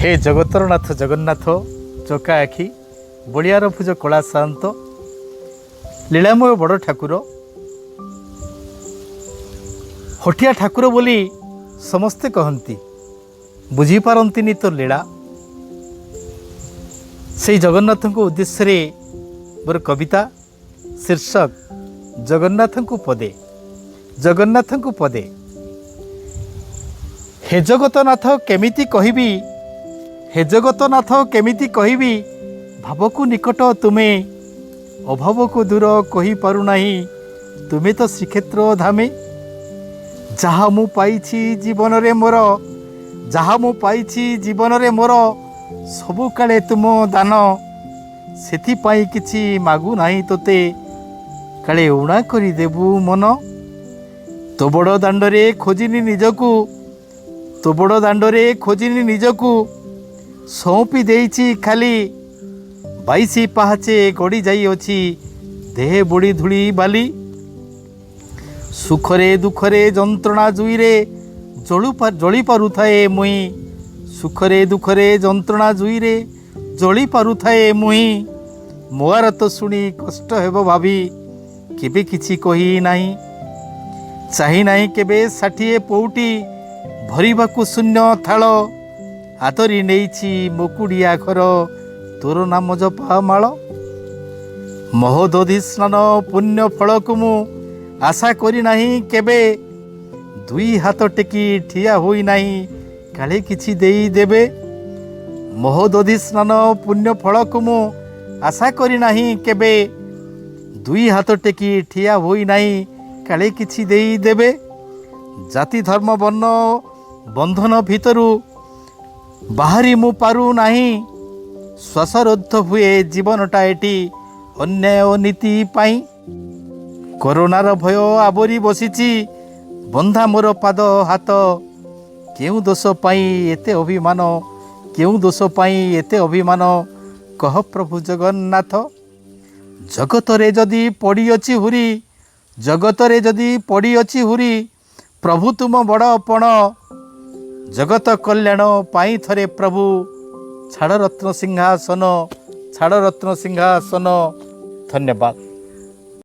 हे जगतर नाथ जगन्नाथ चका आखि बलियार भुज कला शांत लीलामय बड़ ठाकुर हटिया ठाकुर बोली समस्ते कहती बुझीपारती तो लीला से जगन्नाथ को उद्देश्य मोर कविता शीर्षक जगन्नाथ को पदे जगन्नाथ को पदे हे जगतनाथ केमिति कहबी हे जगतनाथ केमिति कहबी भावकु निकट तुमे अभाव को दूर कही पारु नाही तुमे तो श्रीक्षेत्र धामे जहा मु पाइछि जीवन रे मोर जहा मु पाइछि जीवन रे मोर सबु काले तुम दान सेथि पाई किछि मागु नाही तोते काले उणा करी देबु मन तो बड़ दांडरे खोजिनी निजकु तो बड़ दांडरे खोजिनी निजकु सौंपी देइछि खाली 22 पाहाचे गड़ी जाई अछि देह बुड़ी धूली बाली सुखरे दुखरे जंत्रणा जुईरे जली पारुथाए मुई सुखरे दुखरे जंत्रणा जुईरे जली पारुथाए मुई मोर तो शुणी कष्ट हेबो भाभी केबे किछि कही नाही चाही नाही केबे 60 पौटी भरिबाकू शून्य थाल हातरी नेइछि मुकुड़िया घर तोर नाम जपा माଳ महोदधि स्नान पुण्य फल को मु आशा करी नाही केबे दुई हाथ टेकी ठिया होई नाही काले किछि देई देबे महोदधि स्नान पुण्य फल को मु आशा करी नाही केबे दुई हाथ टेकी ठिया होई नाही काले किछि देई देबे जाति धर्म वर्ण बंधन भितरु बाहरी मु पारु नाही श्वासरोध हुए जीवनटा एटी अन्याय नीति पाई कोरोनार भय आवरी बसिछि बंधा मोर पाद हाथ केउ दोष पाई एते अभिमान केउ दोष पाई एते अभिमान कह प्रभु जगन्नाथ जगतरे जदि पड़ी अछि हुरी जगतरे जदि पड़ी अछि हुरी प्रभु तुम बड़पण जगत कल्याण पाई थरे प्रभु छाड़ रत्न सिंहासन धन्यवाद।